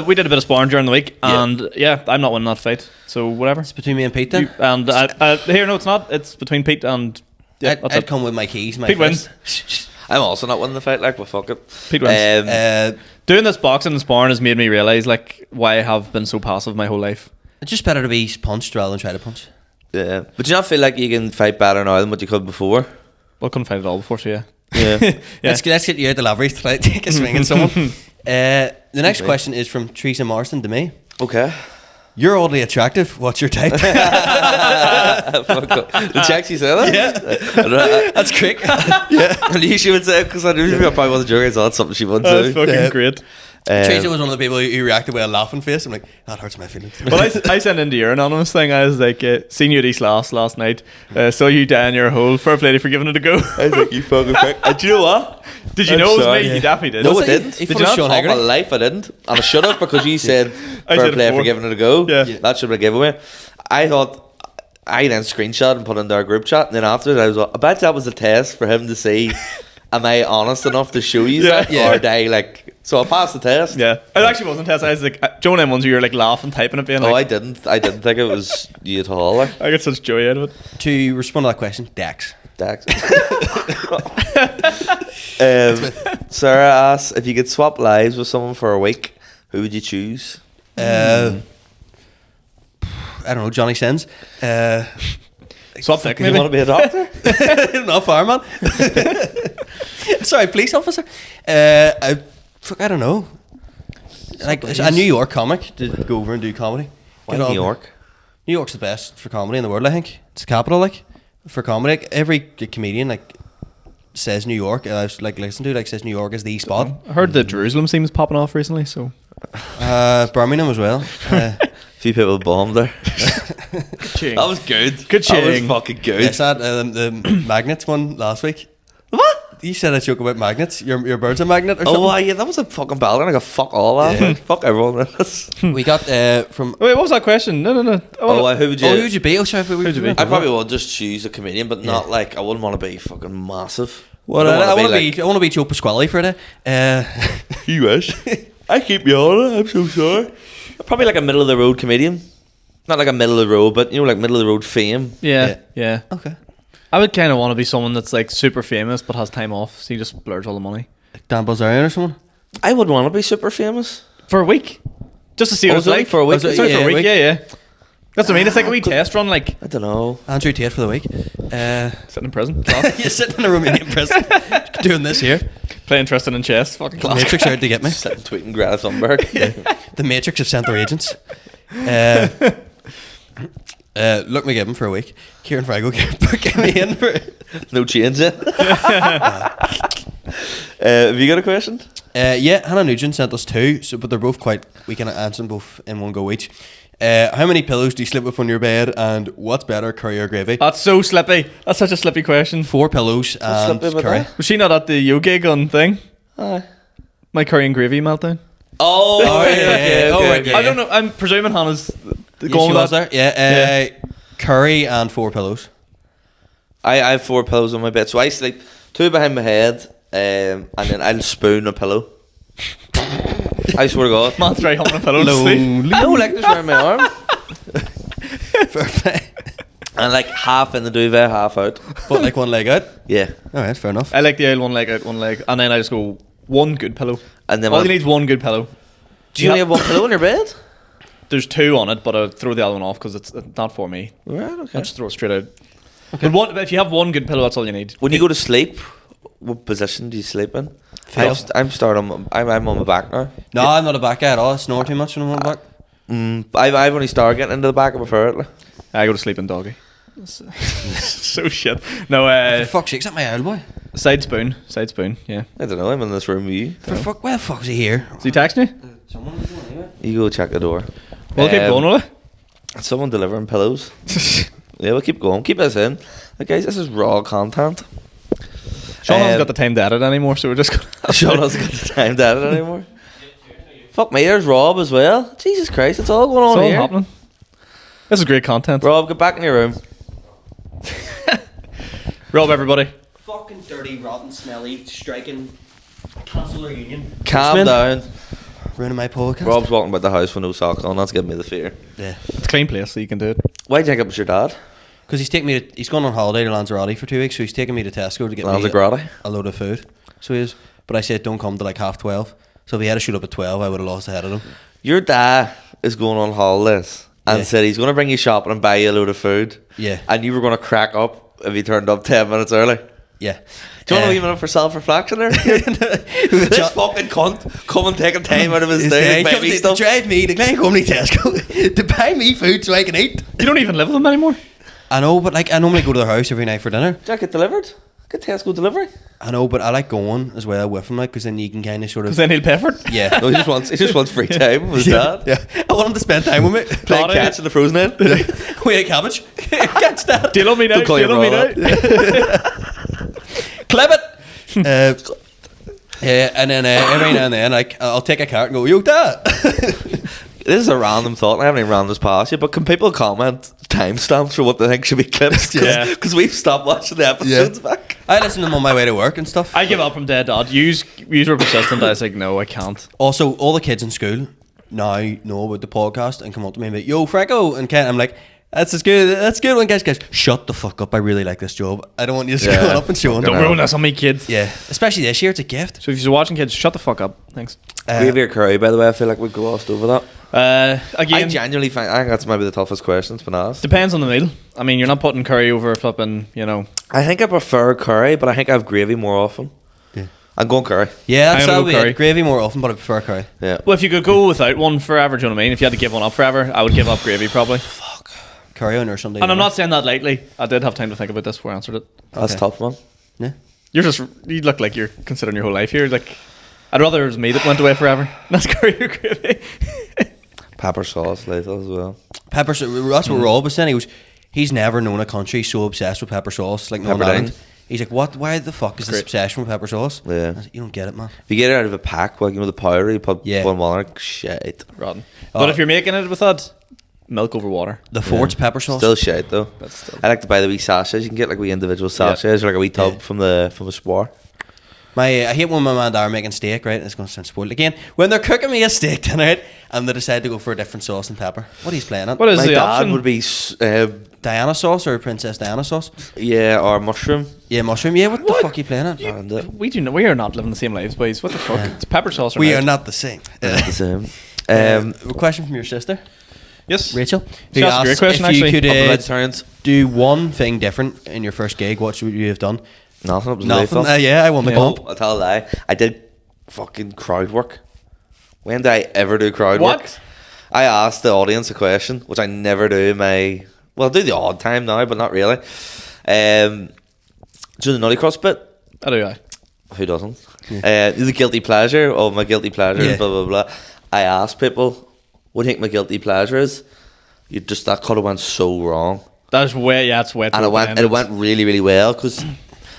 we did a bit of sparring during the week, and yeah, I'm not winning that fight. So whatever. It's between me and Pete then. Here, no, it's not. It's between Pete and. Yeah, that's I'd it. come with my keys. My Pete fist. wins. I'm also not winning the fight, like, but fuck it. Pete wins. Um, Doing this boxing and sparring has made me realise like why I have been so passive my whole life. It's just better to be punched rather than try to punch. yeah. But do you not feel like you can fight better now than what you could before? Well, couldn't fight at all before, so yeah. Yeah. Yeah. Let's get you out the liveries tonight. Take a swing at someone. The next Okay. question is from Teresa Marston to me. Okay. You're oddly attractive. What's your type? Fuck up. Did she actually say that? Yeah. That's quick. Yeah. I knew she would say it because I knew she probably wasn't joking. So that's something she would That's say. fucking Yeah. great. Teresa was one of the people who reacted with a laughing face. I'm like, that hurts my feelings. Well, I sent into your anonymous thing. I was like, seen you at East last night. Saw you down your hole. Fair play for giving it a go. I was like, you fucking prick. And do you know what? Did you I'm know it was sorry. me? You definitely did. No, Was I it? didn't. He Did full you of not? Sean All my McAleavey? life I didn't. And I should have because you said I fair said it play for before. giving it a go. Yeah. That should have been a giveaway. I thought I then screenshot and put into our group chat, and then after I was like, I bet that was a test for him to see am I honest enough to show you that? Yeah. Or did I like so I passed the test. Yeah, it actually wasn't Tess. I was like, Joe and them ones where you're like laughing, typing it, being Oh, like, I didn't think it was you at all. Like I get such joy out of it. To respond to that question, Dax. Dax. Sarah asks if you could swap lives with someone for a week, who would you choose? I don't know, Johnny Sins. Swap Nick, Do you maybe. want to be a doctor? Not fireman. Sorry, police officer. I don't know. Like a New York comic to go over and do comedy. Why Get New on- York? New York's the best for comedy in the world. I think it's the capital. Like for comedy, like, every comedian like says New York. I was like listen to says New York is the spot. I heard the Jerusalem seems popping off recently, so Birmingham as well. Few people bombed there. Ching. That was good. Good That was ching. fucking good. Yes, that the magnets one last week. What? You said a joke about magnets. Your bird's a magnet or something. Oh, yeah, that was a fucking bell. I got fuck all that. Yeah. Fuck everyone else. We got from. Wait, what was that question? No. Who would you? Oh, who'd you be? Oh, sorry, Who'd you be? I probably would just choose a comedian, but not like I wouldn't want to be fucking massive. Well, don't I wanna want to be. I want to be Joe Pasquale for a day. You wish. I keep yawning. I'm so sorry. Probably like a middle of the road comedian. Not like a middle of the road, but you know, like middle of the road fame. Yeah. Okay. I would kind of want to be someone that's like super famous but has time off, so you just splurge all the money Dan Bilzerian or someone. I would want to be super famous. for a week, just to see Oh, what is it's it like for a week? Sorry, Yeah, for a week. week. Yeah. That's what I mean. It's like a wee test run, like I don't know. Andrew Tate for the week. sitting in prison, You're sitting in a Romanian prison doing this here. playing Tristan in chess. Fucking The class. Matrix out to get me. Sitting tweeting Greta Thunberg. The Matrix have sent their agents. Look me Giffen for a week. Ciaran Franco get me in for. No change it. Have you got a question? Yeah, Hannah Nugent sent us two, but they're both quite. We can answer them both in one go each. How many pillows do you sleep with on your bed, and what's better, curry or gravy? That's so slippy. That's such a slippy question. 4 pillows and slippy about curry. that? Was she not at the Yo gig on thing? Aye. My curry and gravy meltdown. Oh, yeah. I don't know. I'm presuming Hannah's Yes, going she with was that. there. Yeah, curry and 4 pillows. I have 4 pillows on my bed, so I sleep 2 behind my head, and then I'll spoon a pillow. I swear to God. Man's very humping a pillow to sleep. No, like this around my arm, Fair play. and like half in the duvet, half out. But like one leg out. Yeah. All right, fair enough. I like the old one leg out, one leg, and then I just go One good pillow. And then all you need is one good pillow. do you only have one pillow in your bed? There's two on it, but I'll throw the other one off because it's not for me. Right, okay. I'll just throw it straight out. Okay. But if you have one good pillow, that's all you need. When you go to sleep, what position do you sleep in? Fail. I'm on my back now. No, I'm not a back guy at all. I snore too much when I'm on my back. I've only started getting into the back. I prefer it. I go to sleep in doggy. So shit. No, For fuck's sake, is that my elbow? side spoon, yeah. I don't know. I'm in this room with you. For fuck, where the fuck is he here? Is he texting you? Someone was doing anyway. You go check the door. We'll keep going, will we? Someone delivering pillows. Yeah, we'll keep going. Keep us in. Like, guys, this is raw content. Sean hasn't got the time to edit anymore, so we're just gonna Sean hasn't got the time to edit anymore. Fuck me, there's Rob as well. Jesus Christ, it's all going on It's all here. happening. This is great content. Rob, get back in your room. Rob, everybody. Fucking dirty, rotten, smelly, striking. Cancel our union. Calm down. Ruining my podcast. Rob's walking about the house with no socks on. That's giving me the fear. Yeah. It's a clean place, so you can do it. Why do you think it was your dad? Because he's taking me to, he's going on holiday to Lanzarote for 2 weeks, so he's taking me to Tesco to get me Lanzarote? a load of food. So he is. But I said don't come to like 12:30. So if he had to shoot up at 12, I would have lost ahead of him. Your dad is going on holidays and Yeah. said he's going to bring you shopping and buy you a load of food. Yeah. And you were going to crack up if he turned up 10 minutes early. Yeah. Do you want a wee minute for self-reflection there? This fucking cunt coming taking time out of his day to buy me to stuff. drive me to Glencombe Tesco to buy me food so I can eat. You don't even live with them anymore. I know, but like I normally go to their house every night for dinner. Did I get delivered? Get Tesco delivery? I know, but I like going as well with him, like, because then you can kind of sort of. Because then he'll pay for it. Yeah. No, he just wants free time with his dad. Yeah. I want him to spend time with me. Playing catch in the frozen end. We ate cabbage. Catch that. Deal on me now. Don't call Deal your on me brother now. Clip it. Yeah, and then every now and then, like, I'll take a cart and go, yo, dad. This is a random thought. I haven't even ran this past you, but can people comment timestamps for what they think should be clips? Yeah. Because we've stopped watching the episodes back. I listen to them on my way to work and stuff. I give up from dead dad. You were persistent. I was like, no, I can't. Also, all the kids in school now know about the podcast and come up to me and be like, yo, Franco and Ken. I'm like, that's good one, guys. Shut the fuck up. I really like this job. I don't want you to Yeah. going up and showing Don't them. ruin this on me, kids. Yeah, especially this year, it's a gift. So if you're watching, kids, shut the fuck up. Thanks. Gravy or curry, by the way, I feel like we glossed over that. I Again, genuinely find I think that's maybe the toughest question it's been asked. depends on the meal. I mean, you're not putting curry over flipping, I think I prefer curry, but I think I have gravy more often. Yeah. I'm going curry. Yeah, that's I'm gonna how go we curry. eat gravy more often, but I prefer curry. Yeah. Well, if you could go without one forever, do you know what I mean? If you had to give one up forever, I would give up gravy probably. Curry on or Sunday. And I'm not saying that lightly. I did have time to think about this before I answered it. That's Okay. tough, man. Yeah. You look like you're considering your whole life here. Like, I'd rather it was me that went away forever. That's curry or gravy. Pepper sauce, lethal as well. Pepper. That's what Rob was saying. He's never known a country so obsessed with pepper sauce like Northern Pepperdine. Ireland. He's like, what? Why the fuck is this Great. obsession with pepper sauce? Yeah. I was like, you don't get it, man. If you get it out of a pack, like, the powder, you put Yeah. one water, shit. Rotten. But if you're making it with that, milk over water. The Fort's pepper sauce. Still shit, though. That's still. I like to buy the wee sachets. You can get like wee individual sachets or like a wee tub Yeah. from a spar. I hate when my man and dad are making steak, right? It's going to sound spoiled again. When they're cooking me a steak dinner, right, and they decide to go for a different sauce and pepper. What he's playing at? What is My the dad option? would be, Diana sauce or Princess Diana sauce? yeah, or mushroom. Yeah, mushroom. Yeah, what the What? fuck are you playing at? And We are not living the same lives, boys. What the fuck? It's pepper sauce. Or We not. are not the same. the same. A question from your sister, Yes, Rachel. She who asked a great asks question, if you actually. could Vegetarians. do one thing different in your first gig, what would you have done? Nothing. It was Nothing. lethal. Yeah, I won the Yeah. comp. I'll tell a lie. I did fucking crowd work. When did I ever do crowd What? work? I asked the audience a question, which I never do in my... Well, I do the odd time now, but not really. Do the Nutty Crust bit? I do. I. Who doesn't? The guilty pleasure of my guilty pleasure, Yeah. blah, blah, blah. I asked people, what do you think my guilty pleasure is? That could have went so wrong. That's way. Yeah, it's way. And it went really, really well, because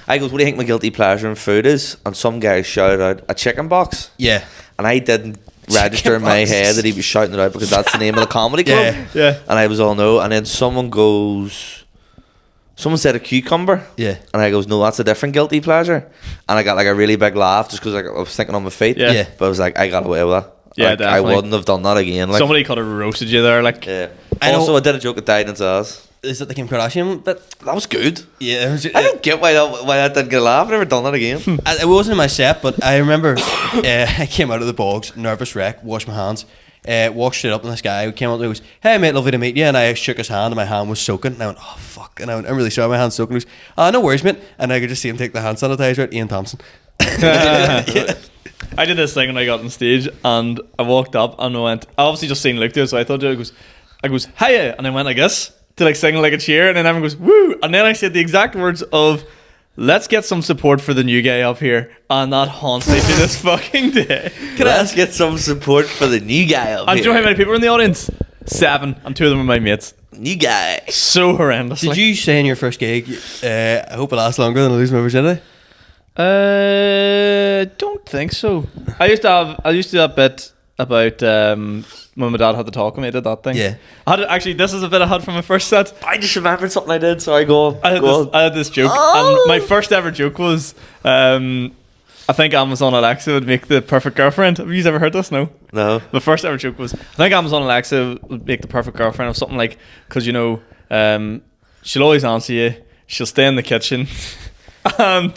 I goes, what do you think my guilty pleasure in food is? And some guy shouted out a chicken box. Yeah. And I didn't register in my boxes. head that he was shouting it out because that's the name of the comedy club. Yeah. Yeah. And I was all no. And then someone said a cucumber. Yeah. And I goes, no, that's a different guilty pleasure. And I got like a really big laugh just because I was thinking on my feet. Yeah. Yeah. But I was like, I got away with that. Yeah, Like, I definitely. wouldn't have done that again. Like, Somebody could have roasted you there. Like, yeah. I know- Also, I did a joke at Diden's ass. Is it the Kim Kardashian bit? That was good. Yeah, it was, I don't get why that didn't get a laugh. I've never done that again. it wasn't in my set, but I remember I came out of the bogs, nervous wreck, washed my hands, walked straight up, and this guy came up and goes, "Hey mate, lovely to meet you," and I shook his hand and my hand was soaking, and I went, "Oh fuck," and I went, "I'm really sorry, my hand's soaking." He goes, "No worries mate," and I could just see him take the hand sanitizer out, Ian Thompson. I did this thing when I got on stage, and I walked up and I obviously just seen Luke do it, so I thought I goes, "Hiya," and I went like this to like sing like a cheer, and then everyone goes, "Woo," and then I said the exact words of, "Let's get some support for the new guy up here," and that haunts me to this fucking day. Let's get some support for the new guy up And here. do you know how many people were in the audience? 7, and 2 of them were my mates. New guy. So horrendous. Did you say in your first gig, I hope it lasts longer than I lose my virginity? Don't think so. I used to do that bit about when my dad had to talk with me. I did that thing. Yeah. Actually, this is a bit I had from my first set. I just remembered something I did. Sorry, go on. I had this joke, and my first ever joke was, I think Amazon Alexa would make the perfect girlfriend. Have you ever heard this? No. The first ever joke was, I think Amazon Alexa would make the perfect girlfriend of something like, because she'll always answer you, she'll stay in the kitchen. And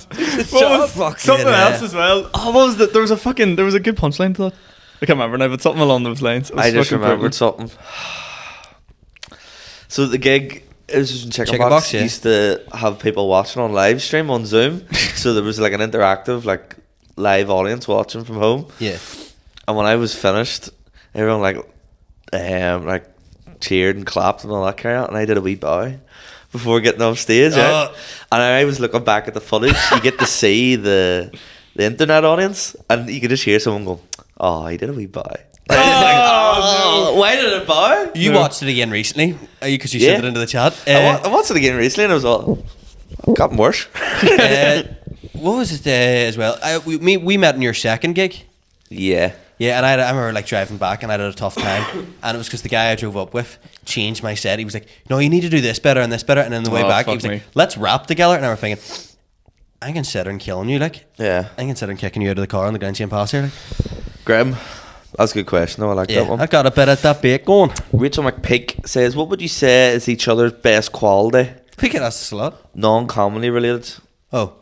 what was something else as well? Oh, what was that? There was a good punchline to that. I can't remember now, but something along those lines. I just remembered something. So the gig, it was just in Chicken Box. Yeah. Used to have people watching on live stream on Zoom. So there was like an interactive, like live audience watching from home. Yeah. And when I was finished, everyone like cheered and clapped and all that kind of, and I did a wee bow before getting off stage. Right? And I was looking back at the footage. You get to see the internet audience, and you could just hear someone go, "Oh, he did a wee bow." Why did it bow? You watched it again recently because you sent it into the chat. I watched it again recently, and it was all gotten worse. What was it as well? We met in your second gig. Yeah. Yeah, and I remember like driving back, and I had a tough time, and it was because the guy I drove up with changed my set. He was like, "No, you need to do this better and this better," and then the way back, he was like, "Let's rap together," and I was thinking, I'm considering killing you, like. Yeah. I'm considering kicking you out of the car on the Grand Chain Pass here, like. Grim, that's a good question though. I like that one. I got a bit of that bait going. Rachel McPeak says, "What would you say is each other's best quality?" We get asked this a lot. Non-comedy related. Oh.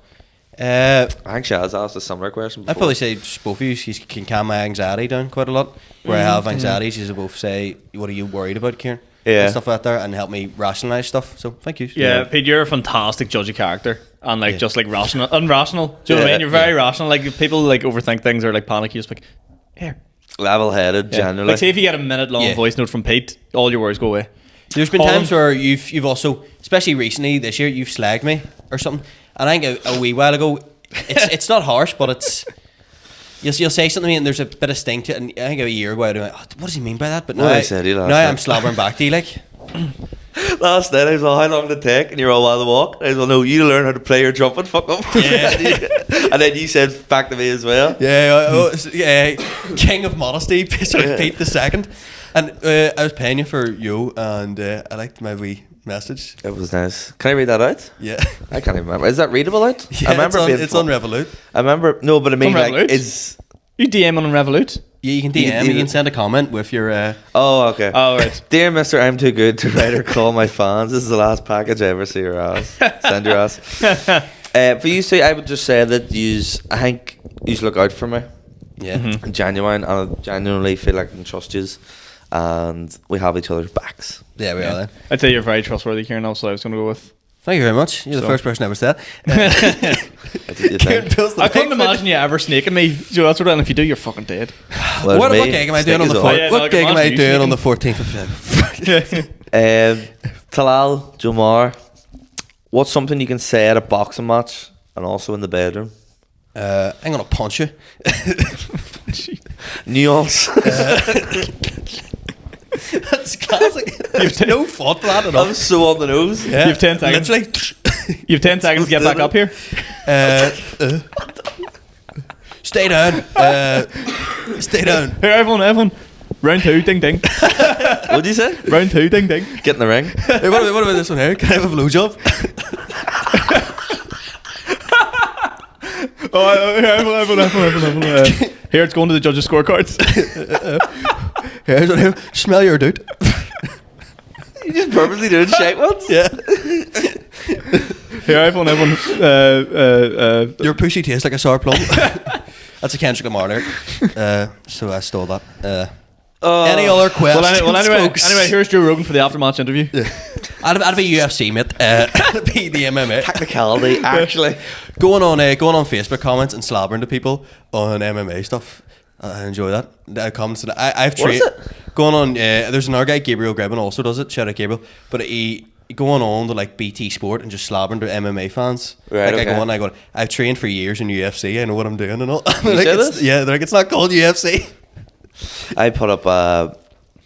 I think Shaz asked a similar question before. I'd probably say just both of you can calm my anxiety down quite a lot. Where I have anxiety, she's both say, "What are you worried about, Ciaran?" Yeah. And stuff like that, and help me rationalise stuff. So thank you. Yeah, Pete, you're a fantastic judge of character, and like just like unrational. Do you know what I mean? You're very rational. Like if people like overthink things or like panic, you just like, here. Level-headed, generally. Like say if you get a minute-long voice note from Pete, all your worries go away. There's been times where you've also, especially recently this year, you've slagged me or something, and I think a wee while ago, it's not harsh, but it's you'll say something to me and there's a bit of sting to it, and I think a year ago I'd be like, what does he mean by that? But now, I'm slobbering back to you like. Last night I was all, "How long did it take?" And you're all, "While the walk." I was all, "No, you learn how to play your trumpet, fuck up." Yeah. And then you said back to me as well. Yeah, King of Modesty, sort of Pete the second. And I was paying you for you, and I liked my wee message. It was nice. Can I read that out? Yeah. I can't even remember. Is that readable out? Yeah, I remember it's on Revolut. I remember, no, but I mean, like, Revolut? is... You DM on Revolut? Yeah, you can DM, you can send a comment with your... Oh, okay. Oh, right. "Dear Mr. I'm too good to write or call my fans. This is the last package I ever see your ass. Send your ass." For you two, I would just say that I think you look out for me. Yeah. Mm-hmm. Genuine, and I genuinely feel like I can trust you, and we have each other's backs. Yeah, we are then. I'd say you're very trustworthy, Ciaran. Also, I was going to go with. Thank you very much. You're the first person I ever said. I couldn't imagine you ever snaking me. Joe, that's what. And if you do, you're fucking dead. Well, What gig am I doing on the What gig am I doing on the 14th of February? Talal, Jomar, what's something you can say at a boxing match and also in the bedroom? I'm gonna punch you. Nuance. That's classic. You've no thought for that at all. I'm so on the nose. Yeah. You've 10 seconds. Literally. You've 10 seconds to get back up here. Stay down. Stay down. Here, everyone. Round 2, ding ding. What did you say? Round 2, ding ding. Get in the ring. Hey, what about this one here? Can I have a blowjob? Everyone. Here, it's going to the judges' scorecards. Here's what here. Smell your dude. You just purposely doing shite ones? Yeah. Here, iPhone, Your pushy tastes like a sour plum. That's a Kendrick Lamar lyric. So I stole that. Any other questions? Anyway, here's Joe Rogan for the aftermatch interview. Yeah. I'd be UFC, mate. I'd be the MMA. Technicality, actually. Going on Facebook comments and slobbering to people on MMA stuff. I enjoy that. Comments that I've trained. What is it? Going on. There's another guy, Gabriel Gribben, also does it. Shout out Gabriel. But he going on to like BT Sport and just slobbering to MMA fans. Right. Like Okay. I go, I've trained for years in UFC. I know what I'm doing and all. You like, say this? Yeah, they're like, it's not called UFC. I put up.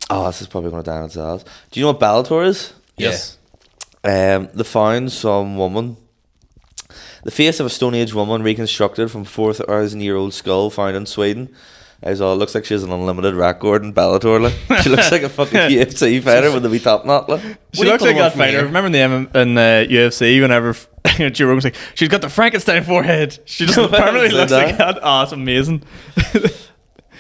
This is probably going to down itself. Do you know what Bellator is? Yes. They found some woman, the face of a Stone Age woman reconstructed from 4,000-year-old skull found in Sweden. It looks like she has an unlimited record in Bellator. Like. She looks like a fucking UFC fighter with a wee top knot. Like. She looks like that fighter. Remember in the UFC whenever Joe Rogan's like, she's got the Frankenstein forehead. She just permanently looks like that. Oh, it's amazing.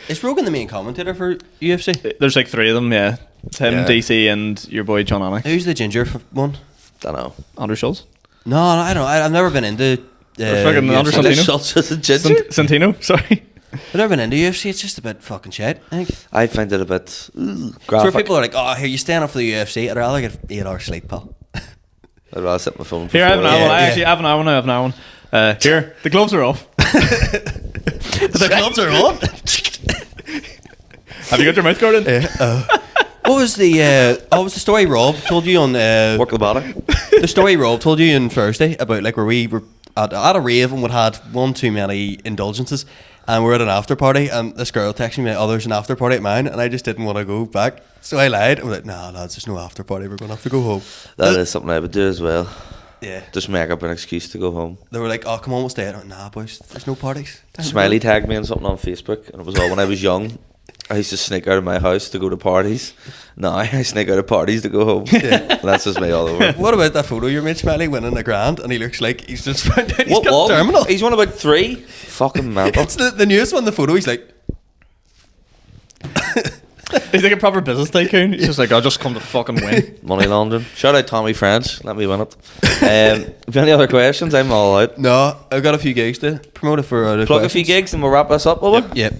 Is Rogan the main commentator for UFC? There's like 3 of them, yeah. It's him, Yeah. DC, and your boy John Anik. Who's the ginger one? Don't know. Andrew Schultz. No, I don't. I've never been into. fucking Andrew UFC. Santino. Schultz is a ginger? Santino, sorry. I've never been into UFC. It's just a bit fucking shit. I think. I find it a bit So graphic. people are like, "Oh, here you stand up for the UFC." I'd rather get 8 hours sleep, pal. I'd rather sit on my phone for Here, I have 4 an hour. hours. I actually have an hour. I have an hour. Here, the gloves are off. The gloves are on. Have you got your mouth guard in? What was the story Rob told you on Work the body. the story Rob told you on Thursday about like where we were at a rave and we'd had one too many indulgences and we're at an after party and this girl texted me, "Oh, there's an after party at mine," and I just didn't want to go back, so I lied. I'm like, "Nah, lads, there's no after party. We're gonna have to go home." That is something I would do as well. Yeah. Just make up an excuse to go home. They were like, "Oh, come on, we'll stay." I went, "Nah, boys, there's no parties." Smiley tagged me on something on Facebook, and it was all when I was young. I used to sneak out of my house to go to parties. Now I sneak out of parties to go home. Yeah. That's just me all over. What about that photo you made, Smiley, winning a grand, and he looks like he's just found out he's What got one? terminal. He's won about 3. Fucking mental. It's the newest one. The photo. He's like, He's like a proper business tycoon. He's just like, I'll just come to fucking win. Money laundering. Shout out Tommy French. Let me win it. If you have any other questions, I'm all out. "No, I've got a few gigs to promote it for." Plug a few gigs and we'll wrap this up, will we? Yep.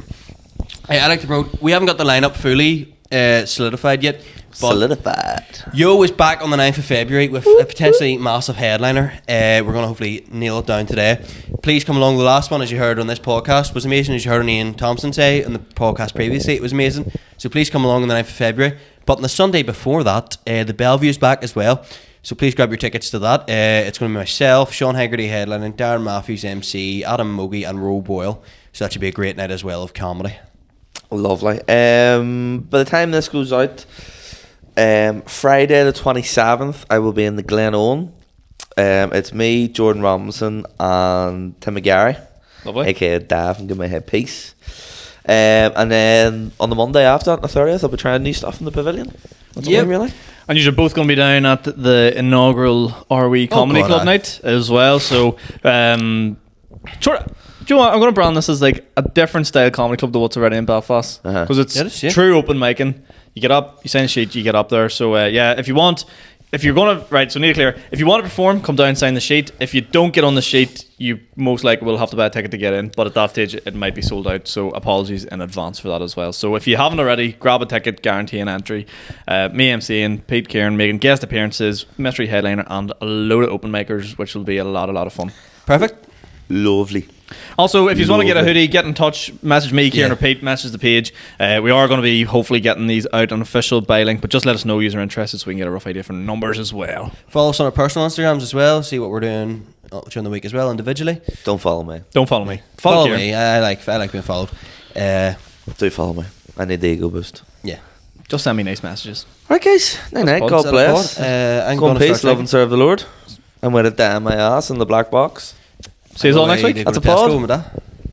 Hey, I'd like to promote. We haven't got the lineup fully solidified yet. But Solidified. Yo is back on the 9th of February with a potentially massive headliner. We're going to hopefully nail it down today. Please come along. The last one, as you heard on this podcast, was amazing. As you heard Ian Thompson say in the podcast previously, it was amazing. So please come along on the 9th of February. But on the Sunday before that, the Bellevue's back as well. So please grab your tickets to that. It's going to be myself, Sean Hegarty headlining, Darren Matthews MC, Adam Mogi and Ro Boyle. So that should be a great night as well of comedy. Lovely. By the time this goes out, Friday the 27th, I will be in the Glen Owen. It's me, Jordan Robinson, and Tim McGarry, Lovely. aka Dav, and Give My Head Peace. And then on the Monday after, on the 30th, I'll be trying new stuff in the pavilion. That's Yep. really. And you're both going to be down at the inaugural RWE Comedy God, Club aye. night as well. So, sure. Do you know what? I'm going to brand this as like a different style comedy club to what's already in Belfast. Because it's Yeah, it is, yeah. true open micing. You get up, you sign a sheet, you get up there. So, yeah, if you're going to, right, so need to clear, if you want to perform, come down, sign the sheet. If you don't get on the sheet, you most likely will have to buy a ticket to get in. But at that stage, it might be sold out. So apologies in advance for that as well. So if you haven't already, grab a ticket, guarantee an entry. Me MCing, Pete Ciaran making guest appearances, mystery headliner, and a load of open micers, which will be a lot of fun. Perfect. Lovely. Also, if you want to get a Lovely. hoodie, get in touch. Message me, Kieran Yeah. or Pete. Message the page. We are going to be hopefully getting these out on official buy link, but just let us know you're interested so we can get a rough idea for numbers as well. Follow us on our personal Instagrams as well. See what we're doing during the week as well individually. Don't follow me. Don't follow me. Follow Kieran. me. I like being followed. Do follow me. I need the ego boost. Yeah. Just send me nice messages. Right, guys. Night night. Pod, God Is that a bless. pod? I'm Go in gonna peace. start Love and serve the Lord. I'm with it down my ass in the black box. See you all next week. Did That's go a to pod. Tesco with that.